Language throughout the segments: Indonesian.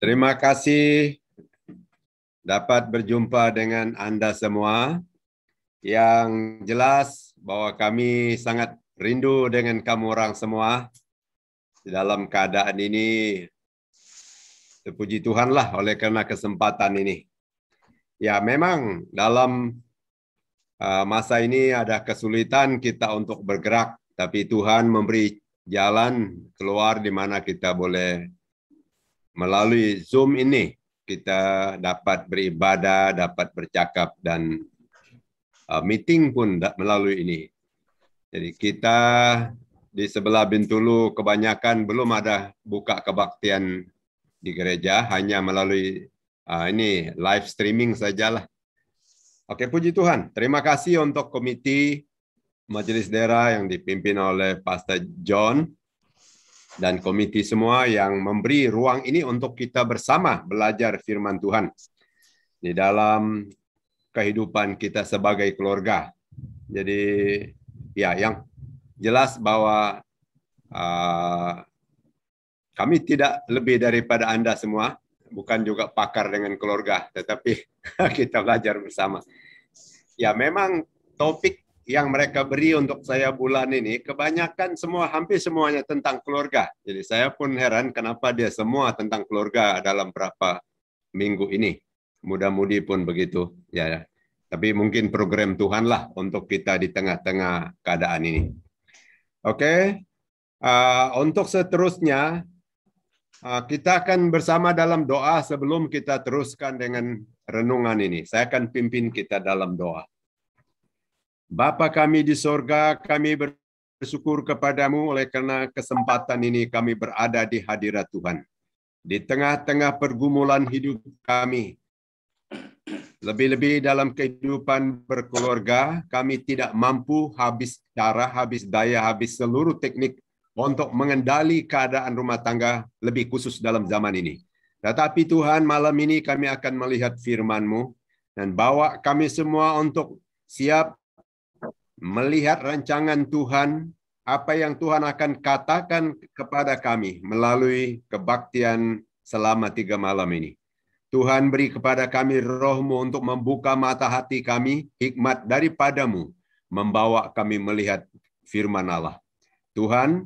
Terima kasih dapat berjumpa dengan Anda semua. Yang jelas bahwa kami sangat rindu dengan kamu orang semua. Dalam keadaan ini, terpuji Tuhanlah oleh karena kesempatan ini. Ya, memang dalam masa ini ada kesulitan kita untuk bergerak, tapi Tuhan memberi jalan keluar di mana kita boleh melalui Zoom ini kita dapat beribadah, dapat bercakap, dan meeting pun melalui ini. Jadi kita di sebelah Bintulu kebanyakan belum ada buka kebaktian di gereja, hanya melalui ini live streaming sajalah. Oke, puji Tuhan. Terima kasih untuk komiti Majelis Daerah yang dipimpin oleh Pastor John dan komiti semua yang memberi ruang ini untuk kita bersama belajar firman Tuhan di dalam kehidupan kita sebagai keluarga. Jadi ya, yang jelas bahwa kami tidak lebih daripada Anda semua, bukan juga pakar dengan keluarga, tetapi kita belajar bersama. Ya, memang topik yang mereka beri untuk saya bulan ini, kebanyakan hampir semuanya tentang keluarga. Jadi saya pun heran kenapa dia semua tentang keluarga dalam berapa minggu ini. Mudah-mudi pun begitu. Ya, tapi mungkin program Tuhan lah untuk kita di tengah-tengah keadaan ini. Oke, untuk seterusnya, kita akan bersama dalam doa sebelum kita teruskan dengan renungan ini. Saya akan pimpin kita dalam doa. Bapa kami di sorga, kami bersyukur kepadamu oleh karena kesempatan ini kami berada di hadirat Tuhan. Di tengah-tengah pergumulan hidup kami, lebih-lebih dalam kehidupan berkeluarga, kami tidak mampu habis cara, habis daya, habis seluruh teknik untuk mengendali keadaan rumah tangga, lebih khusus dalam zaman ini. Tetapi Tuhan, malam ini kami akan melihat firman-Mu dan bawa kami semua untuk siap melihat rancangan Tuhan, apa yang Tuhan akan katakan kepada kami melalui kebaktian selama 3 malam ini. Tuhan, beri kepada kami roh-Mu untuk membuka mata hati kami, hikmat daripada-Mu, membawa kami melihat firman Allah. Tuhan,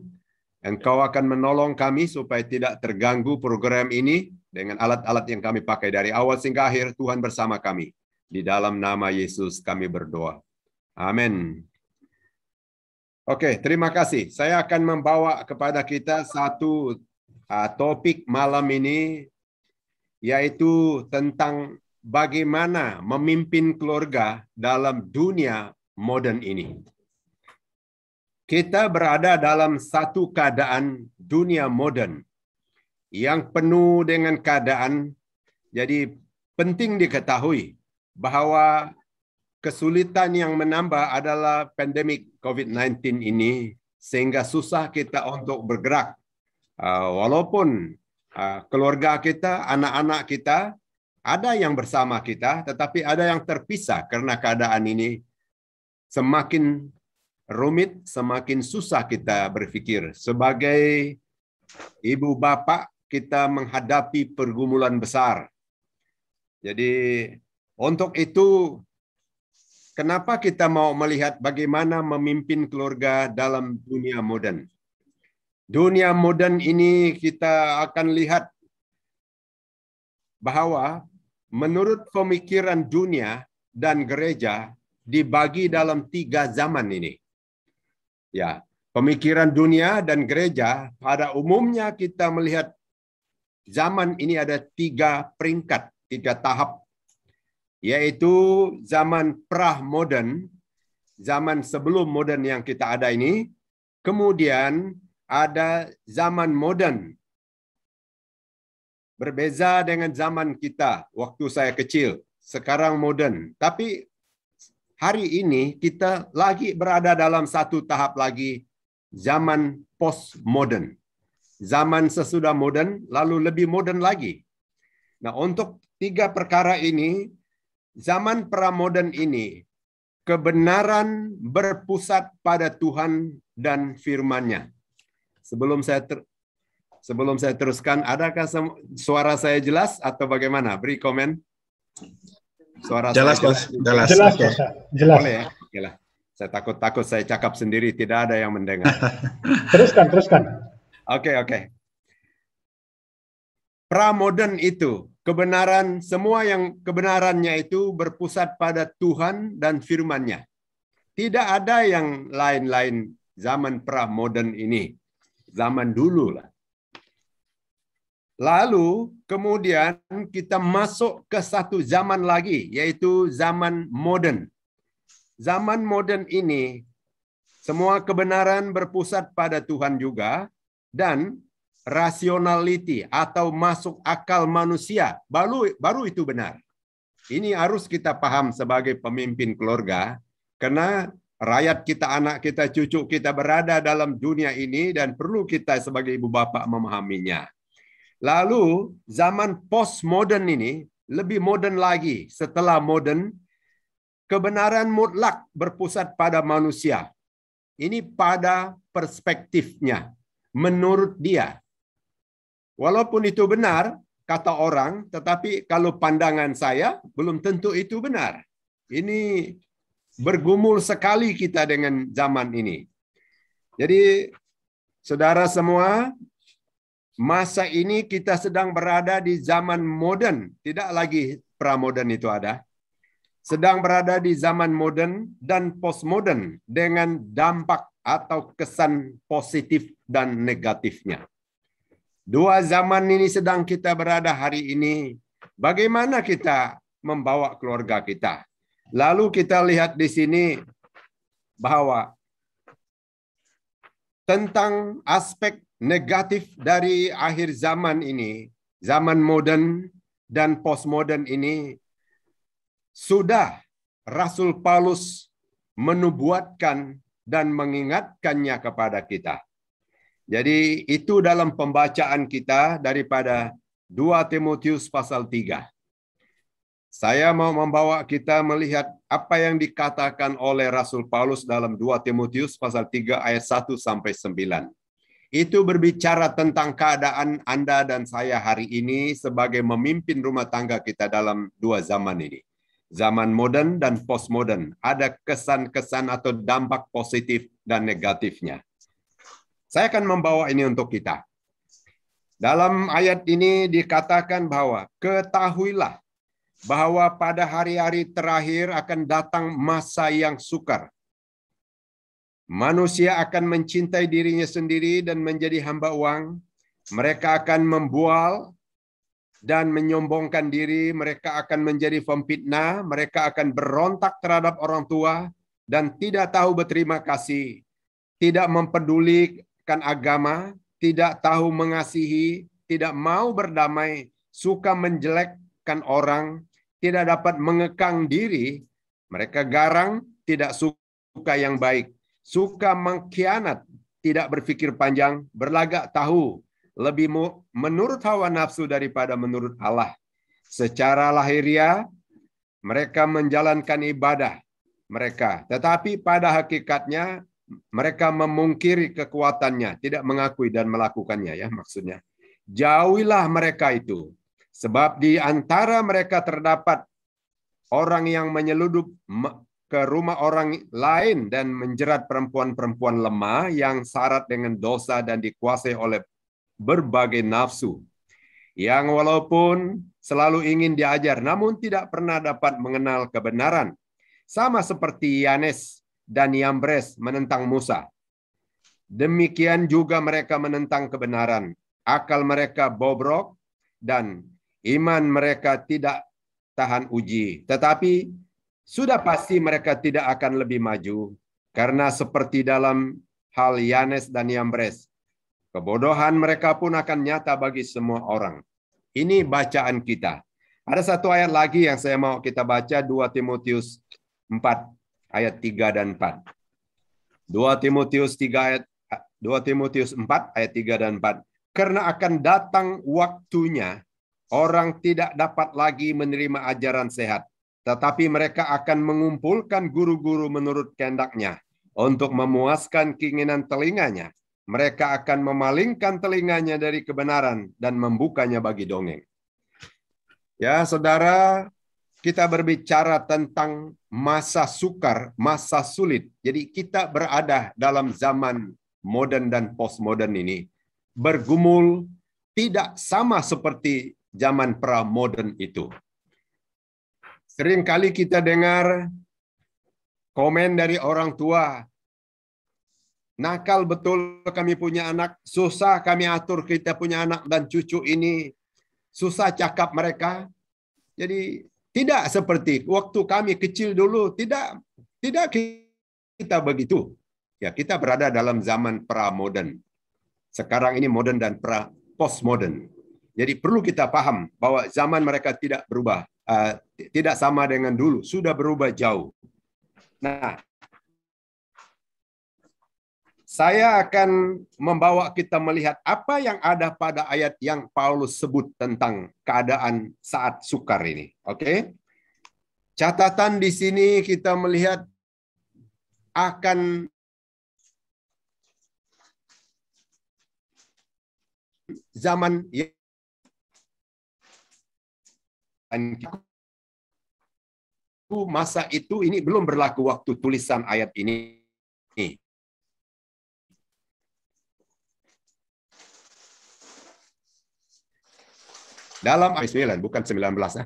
Engkau akan menolong kami supaya tidak terganggu program ini dengan alat-alat yang kami pakai dari awal hingga akhir. Tuhan bersama kami. Di dalam nama Yesus kami berdoa. Amin. Oke, terima kasih. Saya akan membawa kepada kita satu topik malam ini, yaitu tentang bagaimana memimpin keluarga dalam dunia modern ini. Kita berada dalam satu keadaan dunia modern yang penuh dengan keadaan, jadi penting diketahui bahwa kesulitan yang menambah adalah pandemik COVID-19 ini, sehingga susah kita untuk bergerak. Walaupun keluarga kita, anak-anak kita, ada yang bersama kita, tetapi ada yang terpisah karena keadaan ini semakin rumit, semakin susah kita berpikir. Sebagai ibu bapak, kita menghadapi pergumulan besar. Jadi, untuk itu, kenapa kita mau melihat bagaimana memimpin keluarga dalam dunia modern? Dunia modern ini kita akan lihat bahwa menurut pemikiran dunia dan gereja dibagi dalam 3 zaman ini. Ya, pemikiran dunia dan gereja pada umumnya kita melihat zaman ini ada 3 peringkat, 3 tahap. Yaitu zaman pra-modern, zaman sebelum modern yang kita ada ini. Kemudian ada zaman modern. Berbeza dengan zaman kita, waktu saya kecil, sekarang modern. Tapi hari ini kita lagi berada dalam satu tahap lagi, zaman post-modern. Zaman sesudah modern, lalu lebih modern lagi. Nah, untuk 3 perkara ini, zaman pra-modern ini, kebenaran berpusat pada Tuhan dan firman-Nya. Sebelum sebelum saya teruskan, adakah suara saya jelas atau bagaimana? Beri komen. Suara Jelas, saya Mas. Jelas. Jelas, Oke. Mas. Jelas. Boleh ya? Oke lah. Saya takut saya cakap sendiri, tidak ada yang mendengar. Teruskan. Oke. Pramodern itu, kebenaran, semua yang kebenarannya itu berpusat pada Tuhan dan firman-Nya. Tidak ada yang lain-lain zaman pramodern ini. Zaman dulu lah. Lalu kemudian kita masuk ke satu zaman lagi, yaitu zaman modern. Zaman modern ini, semua kebenaran berpusat pada Tuhan juga, dan rationality atau masuk akal manusia, baru itu benar. Ini harus kita paham sebagai pemimpin keluarga, karena rakyat kita, anak kita, cucu kita berada dalam dunia ini dan perlu kita sebagai ibu bapak memahaminya. Lalu zaman postmodern ini lebih modern lagi. Setelah modern, kebenaran mutlak berpusat pada manusia. Ini pada perspektifnya, menurut dia. Walaupun itu benar, kata orang, tetapi kalau pandangan saya, belum tentu itu benar. Ini bergumul sekali kita dengan zaman ini. Jadi, saudara semua, masa ini kita sedang berada di zaman modern, tidak lagi pramodern itu ada. Sedang berada di zaman modern dan postmodern dengan dampak atau kesan positif dan negatifnya. Dua zaman ini sedang kita berada hari ini. Bagaimana kita membawa keluarga kita? Lalu kita lihat di sini bahwa tentang aspek negatif dari akhir zaman ini, zaman modern dan postmodern ini, sudah Rasul Paulus menubuatkan dan mengingatkannya kepada kita. Jadi itu dalam pembacaan kita daripada 2 Timotius pasal 3. Saya mau membawa kita melihat apa yang dikatakan oleh Rasul Paulus dalam 2 Timotius pasal 3 ayat 1 sampai 9. Itu berbicara tentang keadaan Anda dan saya hari ini sebagai memimpin rumah tangga kita dalam dua zaman ini. Zaman modern dan postmodern. Ada kesan-kesan atau dampak positif dan negatifnya. Saya akan membawa ini untuk kita. Dalam ayat ini dikatakan bahwa ketahuilah bahwa pada hari-hari terakhir akan datang masa yang sukar. Manusia akan mencintai dirinya sendiri dan menjadi hamba uang. Mereka akan membual dan menyombongkan diri. Mereka akan menjadi pemfitnah. Mereka akan berontak terhadap orang tua dan tidak tahu berterima kasih. Tidak mempedulikan agama, tidak tahu mengasihi, tidak mau berdamai, suka menjelekkan orang, tidak dapat mengekang diri, mereka garang, tidak suka yang baik, suka mengkhianat, tidak berpikir panjang, berlagak tahu, lebih menurut hawa nafsu daripada menurut Allah. Secara lahiriah, mereka menjalankan ibadah mereka, tetapi pada hakikatnya mereka memungkiri kekuatannya, tidak mengakui dan melakukannya, ya maksudnya. Jauhilah mereka itu, sebab di antara mereka terdapat orang yang menyeludup ke rumah orang lain dan menjerat perempuan-perempuan lemah yang syarat dengan dosa dan dikuasai oleh berbagai nafsu, yang walaupun selalu ingin diajar, namun tidak pernah dapat mengenal kebenaran. Sama seperti Yanes dan Yambres menentang Musa. Demikian juga mereka menentang kebenaran. Akal mereka bobrok dan iman mereka tidak tahan uji. Tetapi sudah pasti mereka tidak akan lebih maju. Karena seperti dalam hal Yanes dan Yambres, kebodohan mereka pun akan nyata bagi semua orang. Ini bacaan kita. Ada satu ayat lagi yang saya mau kita baca, 2 Timotius 4. Ayat 3 dan 4. 2 Timotius 4 ayat 3 dan 4. Karena akan datang waktunya orang tidak dapat lagi menerima ajaran sehat, tetapi mereka akan mengumpulkan guru-guru menurut kehendaknya untuk memuaskan keinginan telinganya Mereka akan memalingkan telinganya dari kebenaran dan membukanya bagi dongeng. Ya, saudara, kita berbicara tentang masa sukar, masa sulit. Jadi kita berada dalam zaman modern dan postmodern ini. Bergumul tidak sama seperti zaman pra-modern itu. Seringkali kita dengar komen dari orang tua, nakal betul kami punya anak, susah kami atur kita punya anak dan cucu ini, susah cakap mereka. Jadi tidak seperti waktu kami kecil dulu, tidak kita begitu. Ya, kita berada dalam zaman pra-modern. Sekarang ini modern dan postmodern. Jadi perlu kita paham bahwa zaman mereka tidak berubah, tidak sama dengan dulu, sudah berubah jauh. Nah, saya akan membawa kita melihat apa yang ada pada ayat yang Paulus sebut tentang keadaan saat sukar ini. Oke? Catatan di sini kita melihat akan zaman masa itu ini belum berlaku waktu tulisan ayat ini. Dalam ayat 9, bukan 19.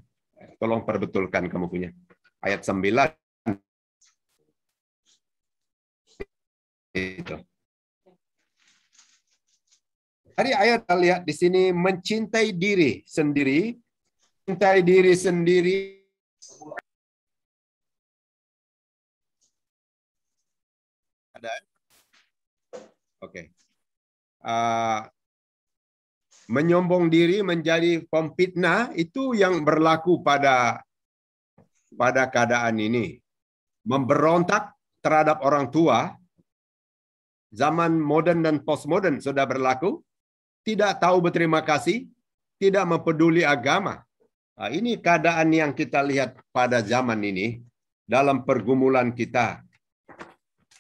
Tolong perbetulkan kamu punya. Ayat 9. Itu. Hari ayat kita lihat di sini mencintai diri sendiri. Mencintai diri sendiri. Ada? Oke. Menyombong diri menjadi pemfitnah itu yang berlaku pada keadaan ini. Memberontak terhadap orang tua, zaman modern dan postmodern sudah berlaku, tidak tahu berterima kasih, tidak mempeduli agama. Nah, ini keadaan yang kita lihat pada zaman ini dalam pergumulan kita.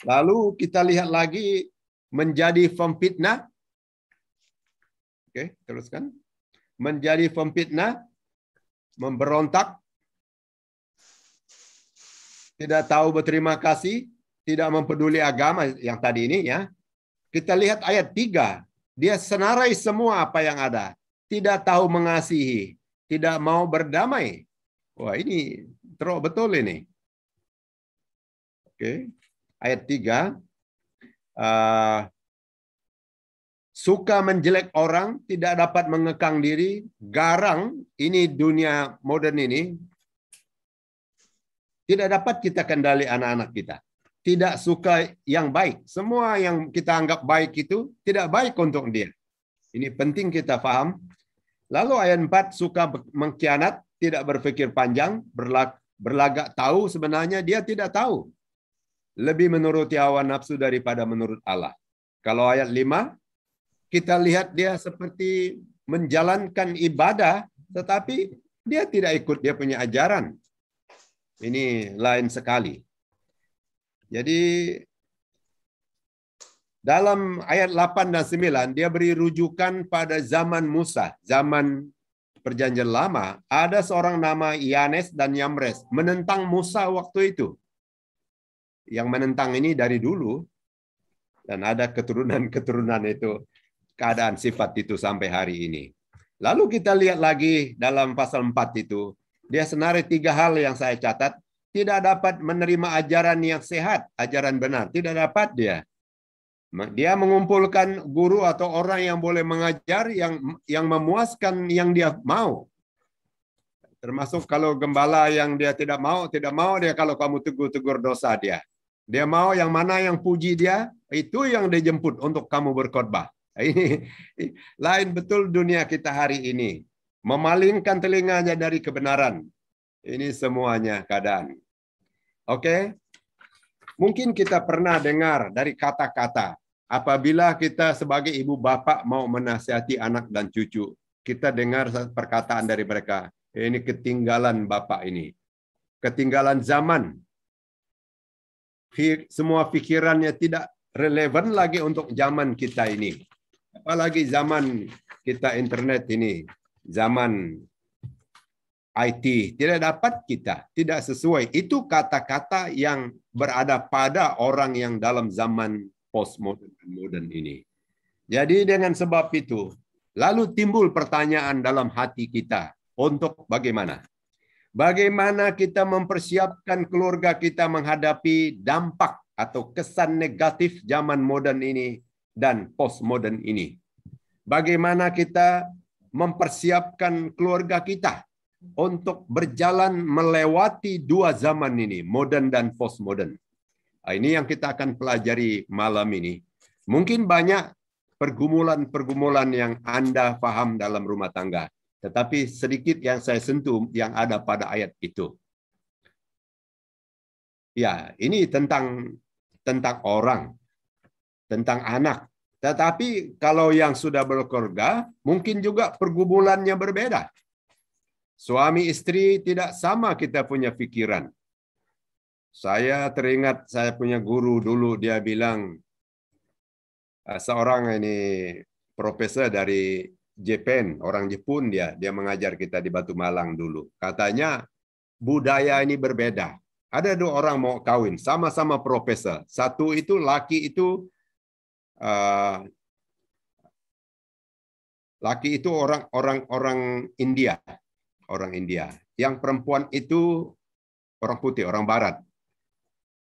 Lalu kita lihat lagi menjadi pemfitnah. Oke, teruskan. Menjadi pemfitnah, memberontak, tidak tahu berterima kasih, tidak mempeduli agama yang tadi ini ya. Kita lihat ayat 3. Dia senarai semua apa yang ada. Tidak tahu mengasihi, tidak mau berdamai. Wah, ini teruk betul ini. Oke. Ayat 3. Suka menjelek orang, tidak dapat mengekang diri, garang, ini dunia modern ini, tidak dapat kita kendali anak-anak kita. Tidak suka yang baik. Semua yang kita anggap baik itu tidak baik untuk dia. Ini penting kita paham. Lalu ayat 4, suka mengkhianat, tidak berpikir panjang, berlagak tahu sebenarnya dia tidak tahu. Lebih menuruti hawa nafsu daripada menurut Allah. Kalau ayat 5, kita lihat dia seperti menjalankan ibadah, tetapi dia tidak ikut dia punya ajaran. Ini lain sekali. Jadi dalam ayat 8 dan 9, dia beri rujukan pada zaman Musa, zaman perjanjian lama. Ada seorang nama Yanes dan Yamres menentang Musa waktu itu. Yang menentang ini dari dulu, dan ada keturunan-keturunan itu, keadaan sifat itu sampai hari ini. Lalu kita lihat lagi dalam pasal 4 itu, dia senarai 3 hal yang saya catat. Tidak dapat menerima ajaran yang sehat, ajaran benar. Tidak dapat dia. Dia mengumpulkan guru atau orang yang boleh mengajar, yang memuaskan yang dia mau. Termasuk kalau gembala yang dia tidak mau dia kalau kamu tegur dosa dia. Dia mau yang mana yang puji dia, itu yang dia jemput untuk kamu berkhotbah. Ini lain betul dunia kita hari ini. Memalingkan telinganya dari kebenaran. Ini semuanya keadaan. Oke? Mungkin kita pernah dengar dari kata-kata. Apabila kita sebagai ibu bapak mau menasihati anak dan cucu, kita dengar perkataan dari mereka. Ini ketinggalan bapak ini. Ketinggalan zaman. Semua pikirannya relevan lagi untuk zaman kita ini. Apalagi zaman kita internet ini, zaman IT, tidak dapat kita, tidak sesuai. Itu kata-kata yang berada pada orang yang dalam zaman postmodern dan modern ini. Jadi dengan sebab itu, lalu timbul pertanyaan dalam hati kita untuk bagaimana? Bagaimana kita mempersiapkan keluarga kita menghadapi dampak atau kesan negatif zaman modern ini dan postmodern ini? Bagaimana kita mempersiapkan keluarga kita untuk berjalan melewati dua zaman ini, modern dan postmodern? Ini yang kita akan pelajari malam ini. Mungkin banyak pergumulan-pergumulan yang Anda paham dalam rumah tangga, tetapi sedikit yang saya sentuh yang ada pada ayat itu. Ya, ini tentang orang, tentang anak. Tetapi kalau yang sudah berkeluarga, mungkin juga pergumulannya berbeda. Suami istri tidak sama kita punya pikiran. Saya teringat saya punya guru dulu, dia bilang, seorang ini profesor dari Jepang, orang Jepun dia mengajar kita di Batu Malang dulu. Katanya budaya ini berbeda. Ada dua orang mau kawin, sama-sama profesor. Satu itu laki itu orang India. Orang India. Yang perempuan itu orang putih, orang barat.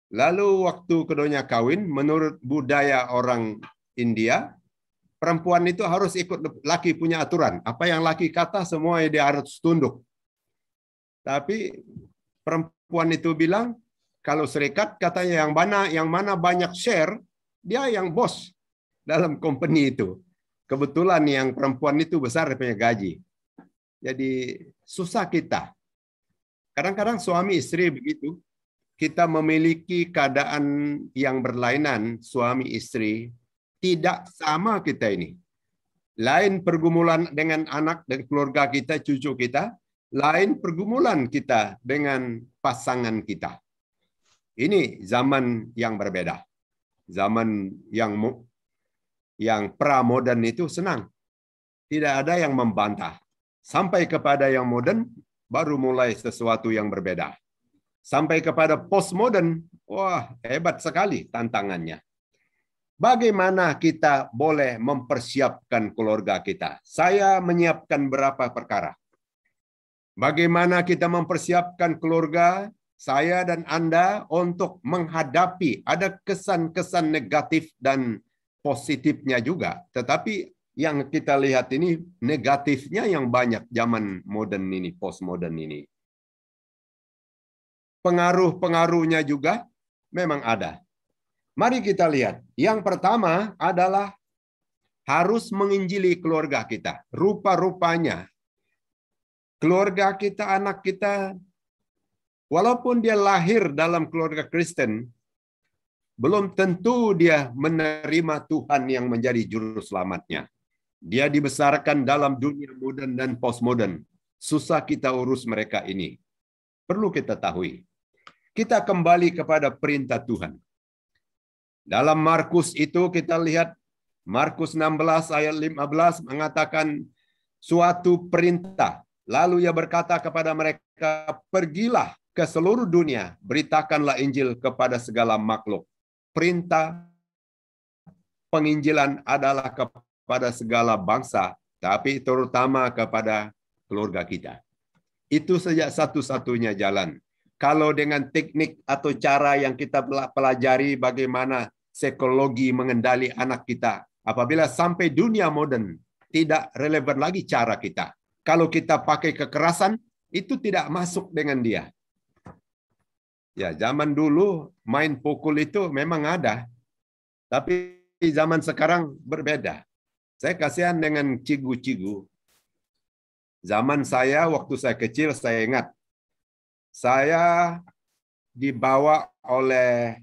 Lalu waktu keduanya kawin, menurut budaya orang India, perempuan itu harus ikut laki punya aturan. Apa yang laki kata semua dia harus tunduk. Tapi perempuan itu bilang, kalau serikat katanya yang mana banyak share, dia yang bos dalam company itu. Kebetulan yang perempuan itu besar punya gaji. Jadi susah kita. Kadang-kadang suami istri begitu. Kita memiliki keadaan yang berlainan, suami istri. Tidak sama kita ini. Lain pergumulan dengan anak dan keluarga kita, cucu kita. Lain pergumulan kita dengan pasangan kita. Ini zaman yang berbeda. Zaman yang pra-modern itu senang. Tidak ada yang membantah. Sampai kepada yang modern, baru mulai sesuatu yang berbeda. Sampai kepada postmodern, wah hebat sekali tantangannya. Bagaimana kita boleh mempersiapkan keluarga kita? Saya menyiapkan beberapa perkara. Bagaimana kita mempersiapkan keluarga saya dan Anda untuk menghadapi ada kesan-kesan negatif dan positifnya juga. Tetapi yang kita lihat ini negatifnya yang banyak zaman modern ini, postmodern ini. Pengaruh-pengaruhnya juga memang ada. Mari kita lihat. Yang pertama adalah harus menginjili keluarga kita. Rupa-rupanya keluarga kita, anak kita, walaupun dia lahir dalam keluarga Kristen, belum tentu dia menerima Tuhan yang menjadi juru selamatnya. Dia dibesarkan dalam dunia modern dan postmodern. Susah kita urus mereka ini. Perlu kita tahu. Kita kembali kepada perintah Tuhan. Dalam Markus itu kita lihat Markus 16 ayat 15 mengatakan suatu perintah. Lalu ia berkata kepada mereka, pergilah ke seluruh dunia, beritakanlah Injil kepada segala makhluk. Perintah penginjilan adalah kepada segala bangsa, tapi terutama kepada keluarga kita. Itu saja satu-satunya jalan. Kalau dengan teknik atau cara yang kita pelajari bagaimana psikologi mengendali anak kita, apabila sampai dunia modern, tidak relevan lagi cara kita. Kalau kita pakai kekerasan, itu tidak masuk dengan dia. Ya, zaman dulu main pukul itu memang ada, tapi zaman sekarang berbeda. Saya kasihan dengan cigu-cigu. Zaman saya, waktu saya kecil, saya ingat. Saya dibawa oleh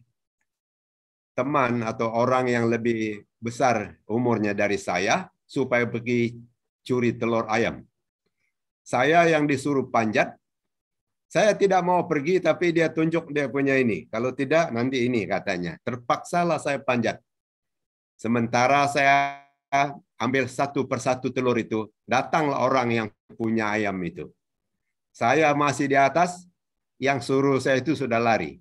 teman atau orang yang lebih besar umurnya dari saya, supaya pergi curi telur ayam. Saya yang disuruh panjat. Saya tidak mau pergi, tapi dia tunjuk dia punya ini. Kalau tidak, nanti ini katanya. Terpaksalah saya panjat. Sementara saya ambil satu persatu telur itu, datanglah orang yang punya ayam itu. Saya masih di atas, yang suruh saya itu sudah lari.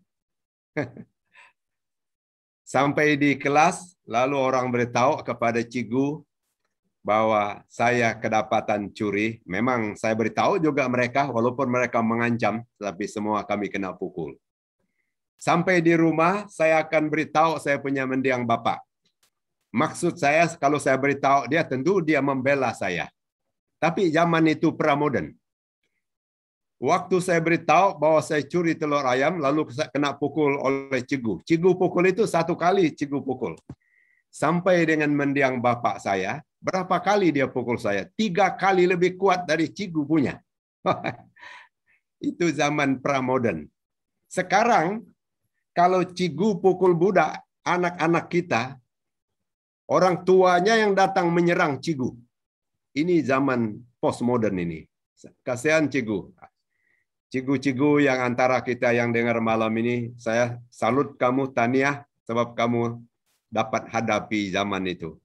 Sampai di kelas, lalu orang beritahu kepada cikgu bahwa saya kedapatan curi. Memang saya beritahu juga mereka, walaupun mereka mengancam, tapi semua kami kena pukul. Sampai di rumah, saya akan beritahu saya punya mendiang bapak. Maksud saya, kalau saya beritahu dia, tentu dia membela saya. Tapi zaman itu pramoden. Waktu saya beritahu bahwa saya curi telur ayam, lalu saya kena pukul oleh cikgu. Cikgu pukul itu satu kali cikgu pukul. Sampai dengan mendiang bapak saya, berapa kali dia pukul saya? 3 kali lebih kuat dari cikgu punya. Itu zaman pramoden. Sekarang, kalau cikgu pukul budak, anak-anak kita, orang tuanya yang datang menyerang cikgu. Ini zaman postmodern ini. Kasihan cikgu. Cikgu-cikgu yang antara kita yang dengar malam ini, saya salut kamu, tahniah, sebab kamu dapat hadapi zaman itu.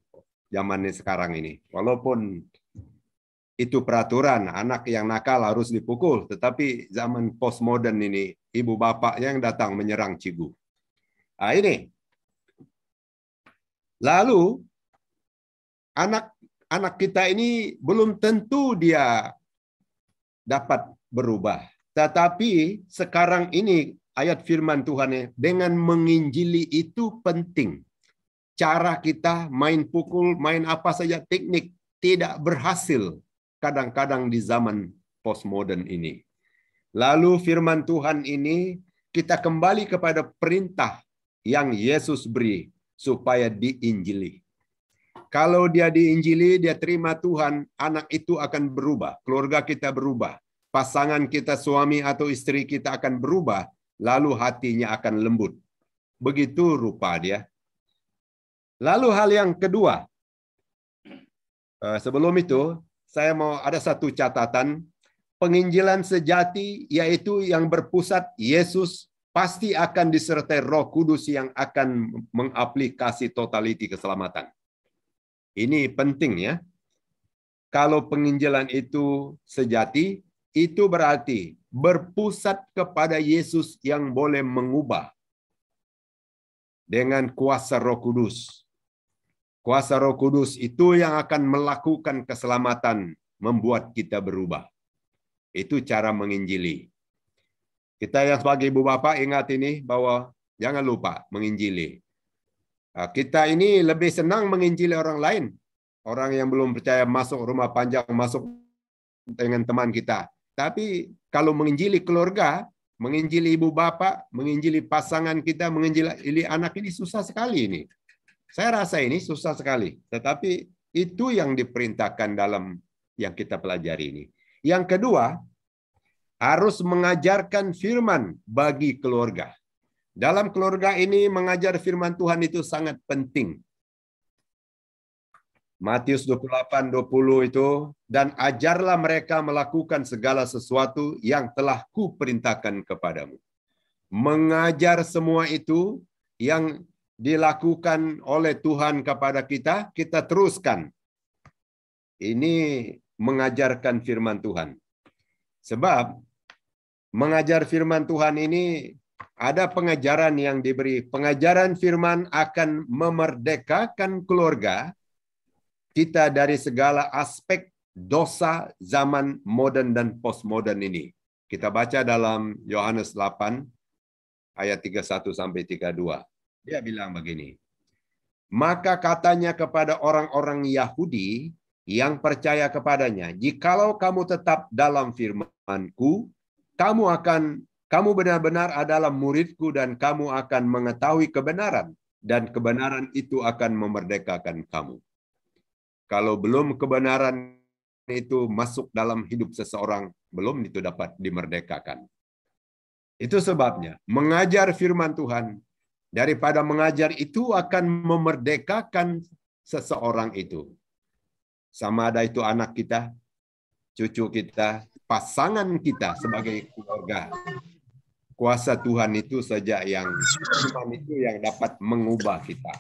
Zaman ini sekarang ini. Walaupun itu peraturan, anak yang nakal harus dipukul. Tetapi zaman postmodern ini, ibu bapak yang datang menyerang cikgu. Nah, ini. Lalu, anak kita ini belum tentu dia dapat berubah. Tetapi sekarang ini ayat firman Tuhan dengan menginjili itu penting. Cara kita main pukul, main apa saja teknik tidak berhasil kadang-kadang di zaman postmodern ini. Lalu firman Tuhan ini kita kembali kepada perintah yang Yesus beri supaya diinjili. Kalau dia diinjili, dia terima Tuhan, anak itu akan berubah, keluarga kita berubah. Pasangan kita, suami atau istri kita akan berubah, lalu hatinya akan lembut. Begitu rupa dia. Lalu hal yang kedua, sebelum itu, saya mau ada satu catatan. Penginjilan sejati, yaitu yang berpusat Yesus, pasti akan disertai Roh Kudus yang akan mengaplikasi totaliti keselamatan. Ini penting ya. Kalau penginjilan itu sejati, itu berarti berpusat kepada Yesus yang boleh mengubah dengan kuasa Roh Kudus. Kuasa Roh Kudus itu yang akan melakukan keselamatan, membuat kita berubah. Itu cara menginjili. Kita yang sebagai ibu bapak ingat ini bahwa jangan lupa menginjili. Kita ini lebih senang menginjili orang lain. Orang yang belum percaya masuk rumah panjang, masuk dengan teman kita. Tapi kalau menginjili keluarga, menginjili ibu bapak, menginjili pasangan kita, menginjili anak ini susah sekali ini. Saya rasa ini susah sekali. Tetapi itu yang diperintahkan dalam yang kita pelajari ini. Yang kedua, harus mengajarkan firman bagi keluarga. Dalam keluarga ini mengajar firman Tuhan itu sangat penting. Matius 28:20 itu, dan ajarlah mereka melakukan segala sesuatu yang telah kuperintahkan kepadamu. Mengajar semua itu yang dilakukan oleh Tuhan kepada kita, kita teruskan. Ini mengajarkan firman Tuhan. Sebab mengajar firman Tuhan ini ada pengajaran yang diberi. Pengajaran firman akan memerdekakan keluarga kita dari segala aspek dosa zaman modern dan postmodern ini. Kita baca dalam Yohanes 8 ayat 31 sampai 32. Dia bilang begini. Maka katanya kepada orang-orang Yahudi yang percaya kepadanya, jikalau kamu tetap dalam firman-Ku, kamu benar-benar adalah murid-Ku dan kamu akan mengetahui kebenaran, dan kebenaran itu akan memerdekakan kamu. Kalau belum kebenaran itu masuk dalam hidup seseorang, belum itu dapat dimerdekakan. Itu sebabnya mengajar firman Tuhan, daripada mengajar itu akan memerdekakan seseorang itu. Sama ada itu anak kita, cucu kita, pasangan kita sebagai keluarga. Kuasa Tuhan itu saja yang dapat mengubah kita.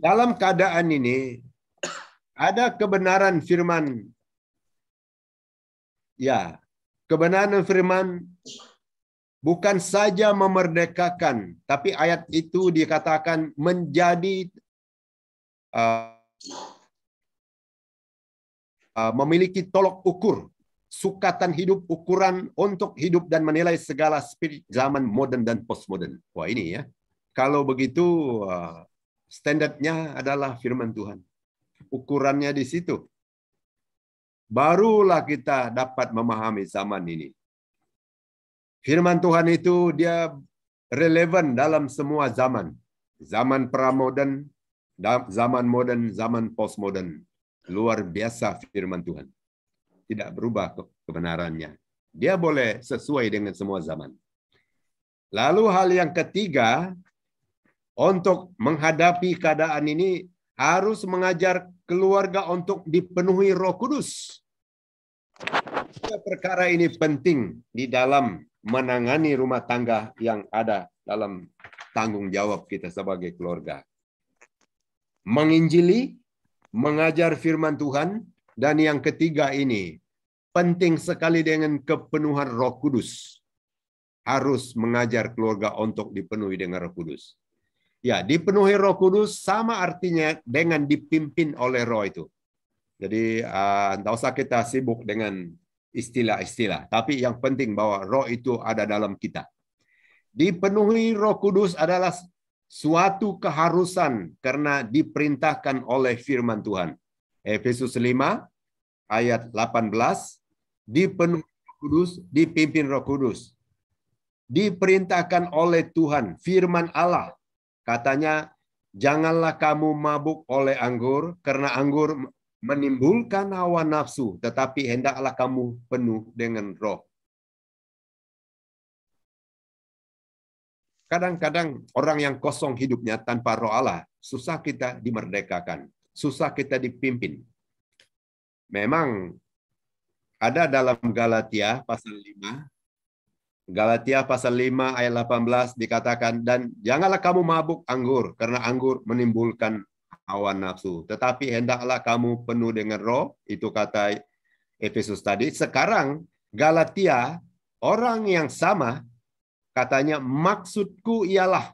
Dalam keadaan ini, ada kebenaran firman. Ya, kebenaran firman bukan saja memerdekakan, tapi ayat itu dikatakan menjadi memiliki tolok ukur, sukatan hidup, ukuran untuk hidup dan menilai segala spirit zaman modern dan postmodern. Wah ini ya, kalau begitu standarnya adalah firman Tuhan. Ukurannya di situ. Barulah kita dapat memahami zaman ini. Firman Tuhan itu dia relevan dalam semua zaman. Zaman pramodern, zaman modern, zaman postmodern. Luar biasa firman Tuhan. Tidak berubah kebenarannya. Dia boleh sesuai dengan semua zaman. Lalu hal yang ketiga, untuk menghadapi keadaan ini harus mengajar keluarga untuk dipenuhi Roh Kudus. Perkara ini penting di dalam menangani rumah tangga yang ada dalam tanggung jawab kita sebagai keluarga. Menginjili, mengajar firman Tuhan, dan yang ketiga ini penting sekali dengan kepenuhan Roh Kudus. Harus mengajar keluarga untuk dipenuhi dengan Roh Kudus. Ya, dipenuhi Roh Kudus sama artinya dengan dipimpin oleh Roh itu. Jadi, tidak usah kita sibuk dengan istilah-istilah. Tapi yang penting bahwa Roh itu ada dalam kita. Dipenuhi Roh Kudus adalah suatu keharusan karena diperintahkan oleh firman Tuhan. Efesus 5 ayat 18, dipenuhi Roh Kudus, dipimpin Roh Kudus. Diperintahkan oleh Tuhan, firman Allah. Katanya, janganlah kamu mabuk oleh anggur, karena anggur menimbulkan hawa nafsu, tetapi hendaklah kamu penuh dengan Roh. Kadang-kadang orang yang kosong hidupnya tanpa Roh Allah, susah kita dimerdekakan, susah kita dipimpin. Memang ada dalam Galatia pasal 5, Galatia pasal 5 ayat 18 dikatakan, dan janganlah kamu mabuk anggur, karena anggur menimbulkan hawa nafsu. Tetapi hendaklah kamu penuh dengan Roh, itu kata Efesus tadi. Sekarang Galatia, orang yang sama, katanya maksudku ialah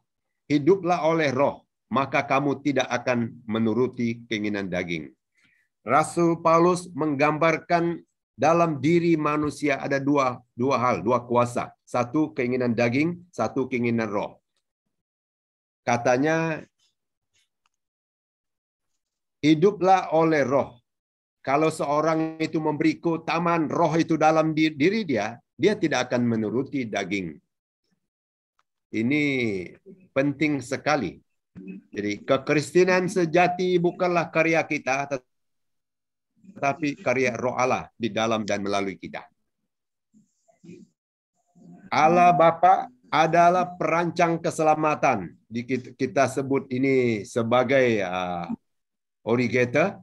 hiduplah oleh Roh, maka kamu tidak akan menuruti keinginan daging. Rasul Paulus menggambarkan dalam diri manusia ada dua hal, dua kuasa. Satu keinginan daging, satu keinginan roh. Katanya, hiduplah oleh roh. Kalau seorang itu memberi keutamaan roh itu dalam diri dia, dia tidak akan menuruti daging. Ini penting sekali. Jadi kekristenan sejati bukanlah karya kita, tetapi karya Roh Allah di dalam dan melalui kita. Allah Bapa adalah perancang keselamatan. Kita sebut ini sebagai originator.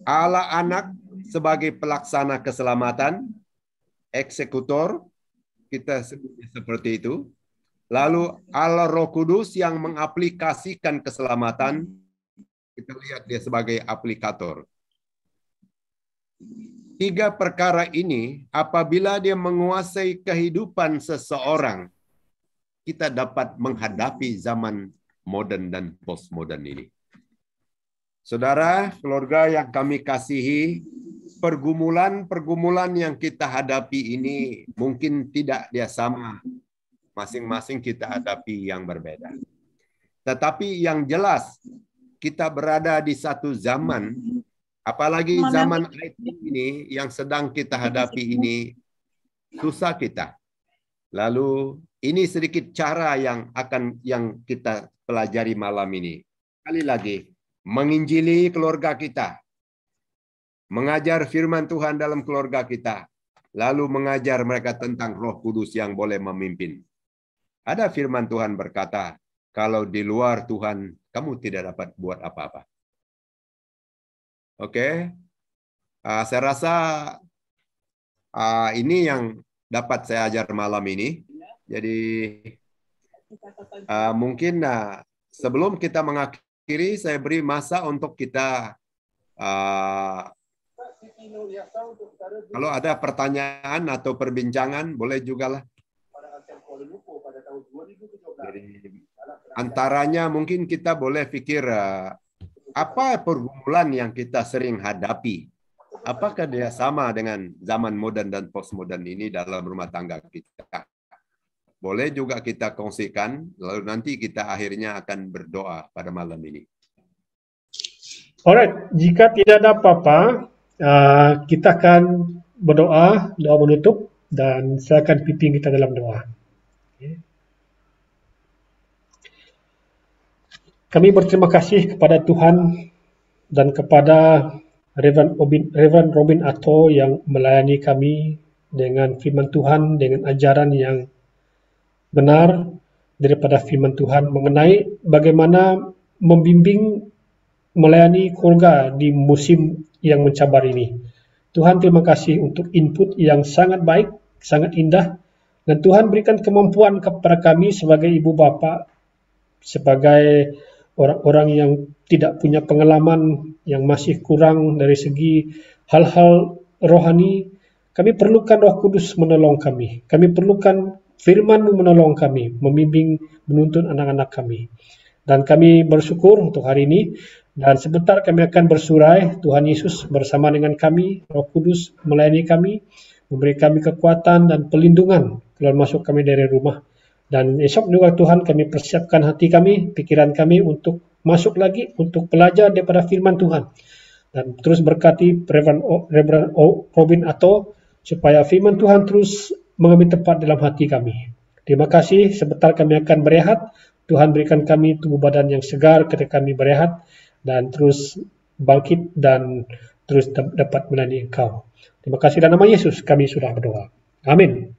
Allah Anak sebagai pelaksana keselamatan, eksekutor, kita sebutnya seperti itu. Lalu Allah Roh Kudus yang mengaplikasikan keselamatan, kita lihat dia sebagai aplikator. Tiga perkara ini, apabila dia menguasai kehidupan seseorang, kita dapat menghadapi zaman modern dan postmodern ini. Saudara, keluarga yang kami kasihi, pergumulan yang kita hadapi ini mungkin tidak dia sama. Masing-masing kita hadapi yang berbeda. Tetapi yang jelas, kita berada di satu zaman, apalagi zaman IT ini yang sedang kita hadapi ini, susah kita. Lalu ini sedikit cara yang kita pelajari malam ini. Sekali lagi, menginjili keluarga kita, mengajar firman Tuhan dalam keluarga kita, lalu mengajar mereka tentang Roh Kudus yang boleh memimpin. Ada firman Tuhan berkata, kalau di luar Tuhan, kamu tidak dapat buat apa-apa. Oke, saya rasa ini yang dapat saya ajar malam ini. Jadi mungkin sebelum kita mengakhiri, saya beri masa untuk kita kalau ada pertanyaan atau perbincangan, boleh juga lah. Jadi, antaranya mungkin kita boleh pikir apa pergumulan yang kita sering hadapi. Apakah dia sama dengan zaman modern dan postmodern ini dalam rumah tangga kita? Boleh juga kita kongsikan, lalu nanti kita akhirnya akan berdoa pada malam ini. Alright, jika tidak ada apa-apa, kita akan berdoa, doa menutup, dan saya akan pimpin kita dalam doa. Okay. Kami berterima kasih kepada Tuhan dan kepada Reverend Robin Atto yang melayani kami dengan firman Tuhan, dengan ajaran yang benar daripada firman Tuhan mengenai bagaimana membimbing melayani keluarga di musim yang mencabar ini. Tuhan, terima kasih untuk input yang sangat baik, sangat indah, dan Tuhan berikan kemampuan kepada kami sebagai ibu bapa, sebagai orang-orang yang tidak punya pengalaman, yang masih kurang dari segi hal-hal rohani. Kami perlukan Roh Kudus menolong kami. Kami perlukan firman-Mu menolong kami, membimbing, menuntun anak-anak kami. Dan kami bersyukur untuk hari ini. Dan sebentar kami akan bersurai, Tuhan Yesus bersama dengan kami, Roh Kudus melayani kami, memberi kami kekuatan dan pelindungan keluar masuk kami dari rumah. Dan esok juga Tuhan kami persiapkan hati kami, pikiran kami untuk masuk lagi, untuk belajar daripada firman Tuhan. Dan terus berkati Reverend Robin Atto, supaya firman Tuhan terus mengambil tempat dalam hati kami. Terima kasih, sebentar kami akan berehat. Tuhan berikan kami tubuh badan yang segar ketika kami berehat, dan terus bangkit dan terus dapat melayani Engkau. Terima kasih dalam nama Yesus kami sudah berdoa. Amin.